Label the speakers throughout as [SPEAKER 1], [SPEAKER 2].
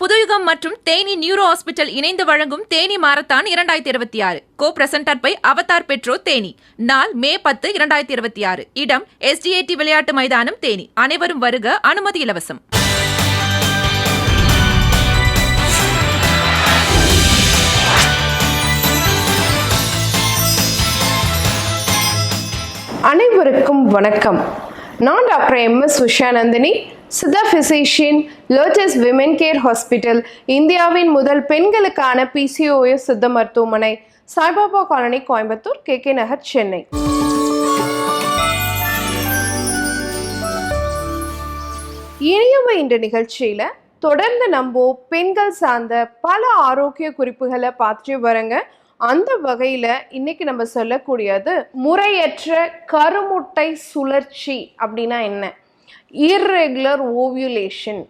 [SPEAKER 1] புதுயுகம் மற்றும் Theni neuro hospital இணைந்து வழங்கும் Theni marathon 2026 co presented by Avatar Petro Theni. நாள் மே 10, 2026. இடம் SDAT விளையாட்டு மைதானம் தேனி. அனைவரும் வருக, அனுமதி இலவசம்.
[SPEAKER 2] அனைவருக்கும் வணக்கம். நான் doctor MS Usha Nandhini, Siddha physician, lotus women care hospital, இந்தியாவின் முதல் பெண்களுக்கான PCOS சித்த மருத்துவமனை, சாய்பாபா காலனி, கோயம்புத்தூர், KK நகர், சென்னை. இனியவை என்ற நிகழ்ச்சியில தொடர்ந்து நம்ம பெண்கள் சார்ந்த பல ஆரோக்கிய குறிப்புகளை பார்த்துட்டு வரங்க. அந்த வகையில இன்னைக்கு நம்ம சொல்லக்கூடியது முறையற்ற கருமுட்டை சுழற்சி அப்படின்னா என்ன? இர்ரெகுலர் ஓவியுலேஷன்,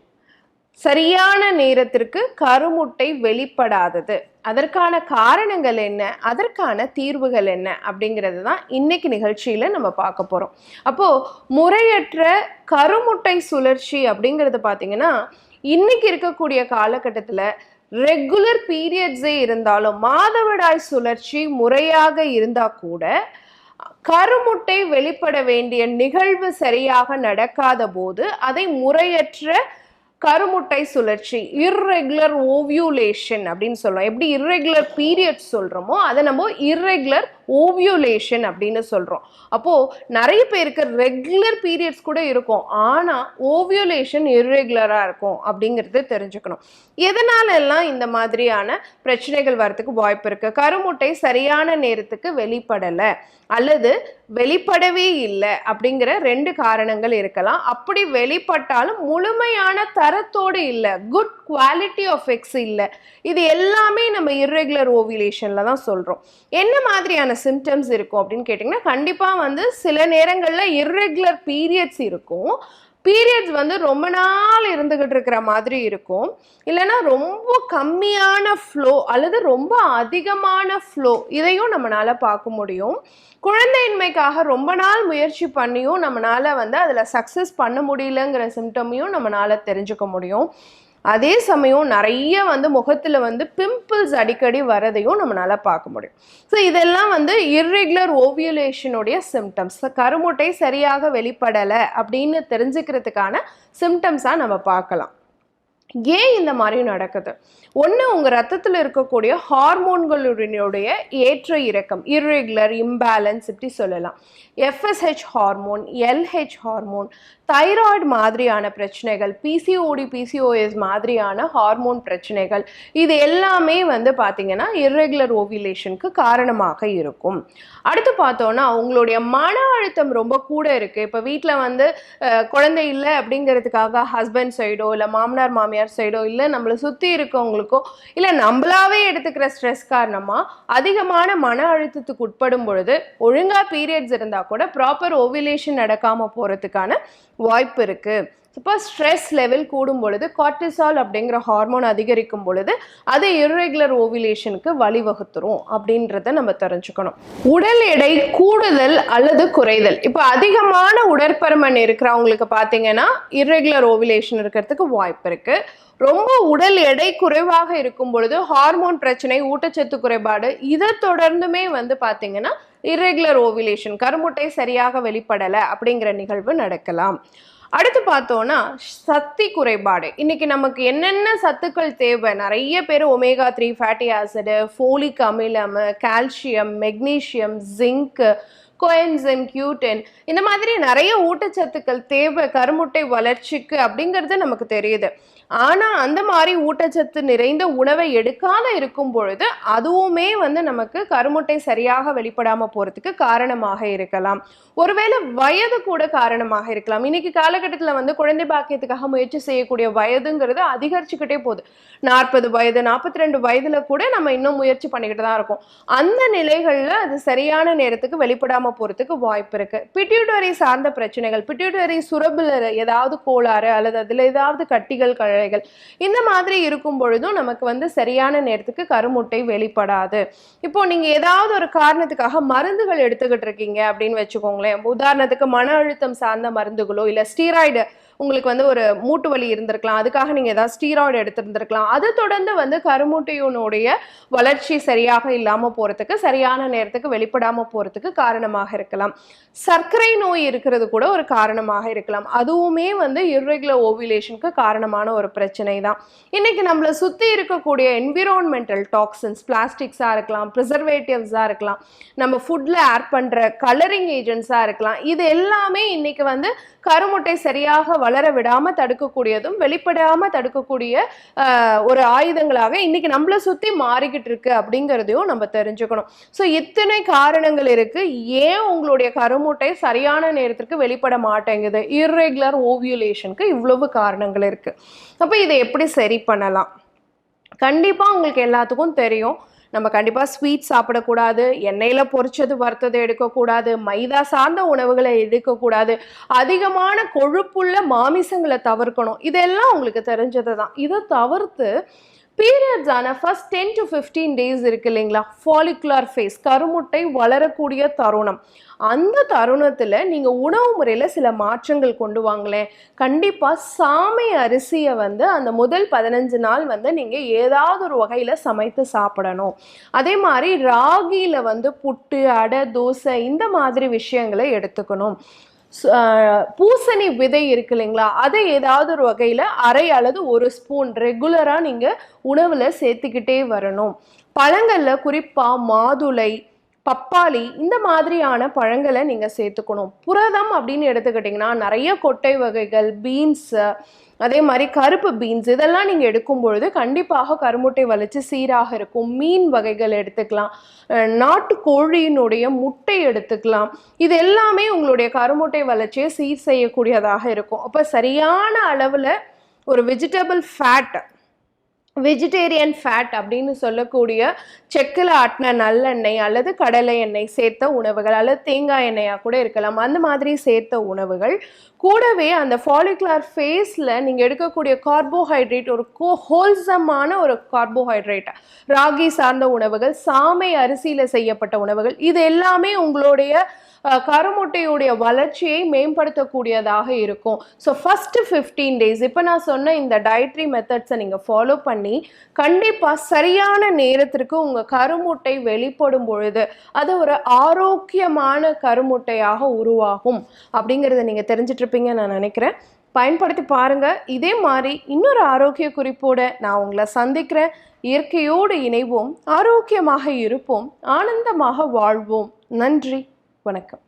[SPEAKER 2] சரியான நேரத்திற்கு கருமுட்டை வெளிப்படாதது, அதற்கான காரணங்கள் என்ன, அதற்கான தீர்வுகள் என்ன அப்படிங்கிறது தான் இன்னைக்கு நிகழ்ச்சியில நம்ம பார்க்க போறோம். அப்போ முறையற்ற கருமுட்டை சுழற்சி அப்படிங்கிறது பார்த்தீங்கன்னா இன்னைக்கு இருக்கக்கூடிய காலகட்டத்தில் ரெகுலர் பீரியட்ஸே இருந்தாலும் மாதவிடாய் சுழற்சி முறையாக இருந்தால் கூட கருமுட்டை வெளிப்பட வேண்டிய நிகழ்வு சரியாக நடக்காத போது அதை முறையற்ற கருமுட்டை சுழற்சி, இர்ரெகுலர் ஓவியுலேஷன் அப்படின்னு சொல்றோம். எப்படி இர்ரெகுலர் பீரியட்ஸ் சொல்றோமோ அதை நம்ம இர்ரெகுலர் ஓவியுலேஷன் அப்படின்னு சொல்றோம். அப்போ நிறைய பேருக்கு ரெகுலர் பீரியட்ஸ் கூட இருக்கும், ஆனா ஓவியுலேஷன் இர்ரெகுலரா இருக்கும் அப்படிங்கிறது தெரிஞ்சுக்கணும். எதனால எல்லாம் இந்த மாதிரியான பிரச்சனைகள் வரதுக்கு வாய்ப்பு இருக்கு? கருமுட்டை சரியான நேரத்துக்கு வெளிப்படலை அல்லது வெளிப்படவே இல்லை அப்படிங்கிற 2 காரணங்கள் இருக்கலாம். அப்படி வெளிப்பட்டாலும் முழுமையான தரத்தோடு இல்லை, குட் குவாலிட்டி ஆஃப் எக்ஸ் இல்லை. இது எல்லாமே நம்ம இர்ரெகுலர் ஓவியுலேஷன்ல தான் சொல்றோம். என்ன மாதிரியான சிம்டம்ஸ் இருக்கும் அப்படின்னு கேட்டிங்கன்னா, கண்டிப்பாக சில நேரங்களில் இர்ரெகுலர் பீரியட்ஸ் இருக்கும். பீரியட்ஸ் ரொம்ப நாள் இருந்துகிட்டு இருக்கிற மாதிரி இருக்கும், இல்லைன்னா ரொம்ப கம்மியான ஃப்ளோ அல்லது ரொம்ப அதிகமான ஃப்ளோ, இதையும் நம்மளால பார்க்க முடியும். குழந்தையின்மைக்காக ரொம்ப நாள் முயற்சி பண்ணியும் நம்மளால அதில் சக்ஸஸ் பண்ண முடியலங்கிற சிம்டமையும் நம்மளால தெரிஞ்சுக்க முடியும். அதே சமயம் நிறைய முகத்தில் பிம்பிள்ஸ் அடிக்கடி வரதையும் நம்மளால பார்க்க முடியும். ஸோ இதெல்லாம் இர்ரெகுலர் ஓவியுலேஷனுடைய சிம்டம்ஸ். கருமுட்டை சரியாக வெளிப்படலை அப்படின்னு தெரிஞ்சுக்கிறதுக்கான சிம்டம்ஸாக நம்ம பார்க்கலாம். ஏன் இந்த மாதிரி நடக்குது? ஒன்று, உங்கள் ரத்தத்தில் இருக்கக்கூடிய ஹார்மோன்களுடைய ஏற்ற இறக்கம், இர்ரெகுலர் இம்பேலன்ஸ் இப்படி சொல்லலாம். FSH hormone, LH hormone, thyroid மாதிரியான பிரச்சனைகள், PCOD PCOS மாதிரியான ஹார்மோன் பிரச்சனைகள், இது எல்லாமே பார்த்தீங்கன்னா இர்ரெகுலர் ஓவியுலேஷனுக்கு காரணமாக இருக்கும். அடுத்து பார்த்தோன்னா, உங்களுடைய மன அழுத்தம் ரொம்ப கூட இருக்குது. இப்போ வீட்டில் குழந்தை இல்லை அப்படிங்கிறதுக்காக ஹஸ்பண்ட் சைடோ இல்லை மாமனார் மாமியார் சைடோ இல்லை நம்மளை சுற்றி இருக்கவங்களுக்கோ இல்லை நம்மளாவே எடுத்துக்கிற ஸ்ட்ரெஸ் காரணமாக அதிகமான மன அழுத்தத்துக்கு உட்படும் பொழுது ஒழுங்காக பீரியட்ஸ் இருந்தால் கூட ப்ராப்பர் ஓவியுலேஷன் நடக்காமல் போகிறதுக்கான வாய்ப்பு இருக்குது. இப்போ ஸ்ட்ரெஸ் லெவல் கூடும் பொழுது கார்டிசால் அப்படிங்கிற ஹார்மோன் அதிகரிக்கும் பொழுது அது இர்ரெகுலர் ஓவியுலேஷனுக்கு வழிவகுத்துரும் அப்படின்றத நம்ம தெரிஞ்சுக்கணும். உடல் எடை கூடுதல் அல்லது குறைதல், இப்போ அதிகமான உடற்பருமன் இருக்கிறவங்களுக்கு பார்த்தீங்கன்னா இர்ரெகுலர் ஓவியுலேஷன் இருக்கிறதுக்கு வாய்ப்பு இருக்கு. ரொம்ப உடல் எடை குறைவாக இருக்கும் பொழுது ஹார்மோன் பிரச்சனை, ஊட்டச்சத்து குறைபாடு, இதை தொடர்ந்துமே பார்த்தீங்கன்னா இர்ரெகுலர் ஓவியுலேஷன், கருமுட்டை சரியாக வெளிப்படலை அப்படிங்கிற நிகழ்வு நடக்கலாம். அடுத்து பார்த்தோன்னா சக்தி குறைபாடு. இன்னைக்கு நமக்கு என்னென்ன சத்துக்கள் தேவை? நிறைய பேர் ஒமேகா 3 ஃபேட்டி ஆசிடு, ஃபோலிக் அமிலம், calcium, magnesium, zinc, coenzyme, Quentin, இந்த மாதிரி நிறைய ஊட்டச்சத்துக்கள் தேவை கருமுட்டை வளர்ச்சிக்கு அப்படிங்கிறது நமக்கு தெரியுது. ஆனால் அந்த மாதிரி ஊட்டச்சத்து நிறைந்த உணவை எடுக்காத இருக்கும் பொழுது அதுவுமே நமக்கு கருமுட்டை சரியாக வெளிப்படாமல் போகிறதுக்கு காரணமாக இருக்கலாம். ஒருவேளை வயது கூட காரணமாக இருக்கலாம். இன்னைக்கு காலகட்டத்தில் குழந்தை பாக்கியத்துக்காக முயற்சி செய்யக்கூடிய வயதுங்கிறது அதிகரிச்சுக்கிட்டே போகுது. 40 வயது 42 வயதில் கூட நம்ம இன்னும் முயற்சி பண்ணிக்கிட்டு தான் இருக்கோம். அந்த நிலைகளில் அது சரியான நேரத்துக்கு வெளிப்படாமல் போகிறதுக்கு வாய்ப்பு இருக்குது. பிட்யூட்டரி சார்ந்த பிரச்சனைகள், பிட்யூட்டரி சுரபில் ஏதாவது கோளாறு அல்லது அதில் ஏதாவது கட்டிகள், இந்த மாதிரி இருக்கும் பொழுதும் நமக்கு சரியான நேரத்துக்கு கருமுட்டை வெளிப்படாது. இப்போ நீங்க ஏதாவது ஒரு காரணத்துக்காக மருந்துகள் எடுத்துக்கிட்டு இருக்கீங்க அப்படின்னு வச்சுக்கோங்களேன். உதாரணத்துக்கு மன அழுத்தம் சார்ந்த மருந்துகளோ இல்லை ஸ்டீராய்டு உங்களுக்கு வந்து ஒரு மூட்டு வலி இருந்திருக்கலாம், அதுக்காக நீங்கள் ஏதாவது ஸ்டீராய்டு எடுத்திருந்திருக்கலாம். அதை தொடர்ந்து வந்து கருமுட்டையினுடைய வளர்ச்சி சரியாக இல்லாமல் போகிறதுக்கு, சரியான நேரத்துக்கு வெளிப்படாமல் போகிறதுக்கு காரணமாக இருக்கலாம். சர்க்கரை நோய் இருக்கிறது கூட ஒரு காரணமாக இருக்கலாம். அதுவுமே வந்து இர்ரெகுலர் ஓவிலேஷனுக்கு காரணமான ஒரு பிரச்சனை தான். இன்னைக்கு நம்மளை சுற்றி இருக்கக்கூடிய என்விரான்மெண்டல் டாக்ஸின்ஸ், பிளாஸ்டிக்ஸாக இருக்கலாம், ப்ரிசர்வேட்டிவ்ஸாக இருக்கலாம், நம்ம ஃபுட்டில் ஆட் பண்ணுற கலரிங் ஏஜென்ட்ஸாக இருக்கலாம், இது எல்லாமே இன்னைக்கு வந்து கருமுட்டை சரியாக வளர விடாமல் தடுக்கக்கூடியதும் வெளிப்படாமல் தடுக்கக்கூடிய ஒரு ஆயுதங்களாக இன்னைக்கு நம்மளை சுற்றி மாறிக்கிட்டு இருக்கு அப்படிங்கிறதையும் நம்ம தெரிஞ்சுக்கணும். ஸோ இத்தனை காரணங்கள் இருக்கு ஏன் உங்களுடைய கருமுட்டை சரியான நேரத்திற்கு வெளிப்பட மாட்டேங்குது. இர்ரெகுலர் ஓவியுலேஷனுக்கு இவ்வளவு காரணங்கள் இருக்கு. அப்போ இதை எப்படி சரி பண்ணலாம்? கண்டிப்பாக உங்களுக்கு எல்லாத்துக்கும் தெரியும், நம்ம கண்டிப்பாக ஸ்வீட் சாப்பிடக்கூடாது, எண்ணெயில் பொரிச்சது வறுத்தது எடுக்கக்கூடாது, மைதா சார்ந்த உணவுகளை எடுக்கக்கூடாது, அதிகமான கொழுப்புள்ள மாமிசங்களை தவிர்க்கணும். இதெல்லாம் உங்களுக்கு தெரிஞ்சது தான். இதை தவிர்த்து பீரியட்ஸ் ஆன ஃபர்ஸ்ட் 10 to 15 டேஸ் இருக்கு இல்லைங்களா, ஃபாலிகுலர் ஃபேஸ், கருமுட்டை வளரக்கூடிய தருணம், அந்த தருணத்தில் நீங்கள் உணவு முறையில் சில மாற்றங்கள் கொண்டு வாங்களேன். கண்டிப்பாக சாமை அரிசியை வந்து அந்த முதல் 15 நாள் வந்து நீங்கள் ஏதாவது ஒரு வகையில் சமைத்து சாப்பிடணும். அதே மாதிரி ராகியில் வந்து புட்டு, அடை, தோசை இந்த மாதிரி விஷயங்களை எடுத்துக்கணும். பூசணி விதை இருக்கு இல்லைங்களா, அதை ஏதாவது ஒரு வகையில் அரை அல்லது 1 ஸ்பூன் ரெகுலராக நீங்கள் உணவில் சேர்த்துக்கிட்டே வரணும். பழங்களில் குறிப்பாக மாதுளை, பப்பாளி இந்த மாதிரியான பழங்களை நீங்கள் சேர்த்துக்கணும். புரதம் அப்படின்னு எடுத்துக்கிட்டிங்கன்னா நிறைய கொட்டை வகைகள், பீன்ஸு, அதே மாதிரி கருப்பு பீன்ஸ் இதெல்லாம் நீங்கள் எடுக்கும் பொழுது கண்டிப்பாக கருமுட்டை வளர்ச்சி சீராக இருக்கும். மீன் வகைகள் எடுத்துக்கலாம், நாட்டு கோழியினுடைய முட்டை எடுத்துக்கலாம். இது எல்லாமே உங்களுடைய கருமுட்டை வளர்ச்சியை சீர் செய்யக்கூடியதாக இருக்கும். அப்போ சரியான அளவில் ஒரு வெஜிடேரியன் ஃபேட் அப்படின்னு சொல்லக்கூடிய செக்கில் ஆட்டின நல்லெண்ணெய் அல்லது கடலை எண்ணெய் சேர்த்த உணவுகள் அல்லது தேங்காய் எண்ணெயாக கூட இருக்கலாம், அந்த மாதிரி சேர்த்த உணவுகள் கூடவே அந்த ஃபாலிகுலர் ஃபேஸில் நீங்கள் எடுக்கக்கூடிய கார்போஹைட்ரேட் ஒரு ஹோல்சமான ஒரு கார்போஹைட்ரேட், ராகி சார்ந்த உணவுகள், சாமை அரிசியில் செய்யப்பட்ட உணவுகள், இது எல்லாமே உங்களுடைய கருமுட்டையுடைய வளர்ச்சியை மேம்படுத்தக்கூடியதாக இருக்கும். ஸோ ஃபர்ஸ்ட் 15 டேஸ் இப்போ நான் சொன்ன இந்த டயட்ரி மெத்தட்ஸை நீங்கள் ஃபாலோ பண்ணி கண்டிப்பாக சரியான நேரத்திற்கு உங்கள் கருமுட்டை வெளிப்படும் பொழுது அது ஒரு ஆரோக்கியமான கருமுட்டையாக உருவாகும் அப்படிங்கிறத நீங்கள் தெரிஞ்சிட்டு இருப்பீங்கன்னு நான் நினைக்கிறேன். பயன்படுத்தி பாருங்க. இதே மாதிரி இன்னொரு ஆரோக்கிய குறிப்போடு நான் உங்களை சந்திக்கிறேன். இயற்கையோடு இணைவோம், ஆரோக்கியமாக இருப்போம், ஆனந்தமாக வாழ்வோம். நன்றி, வணக்கம்.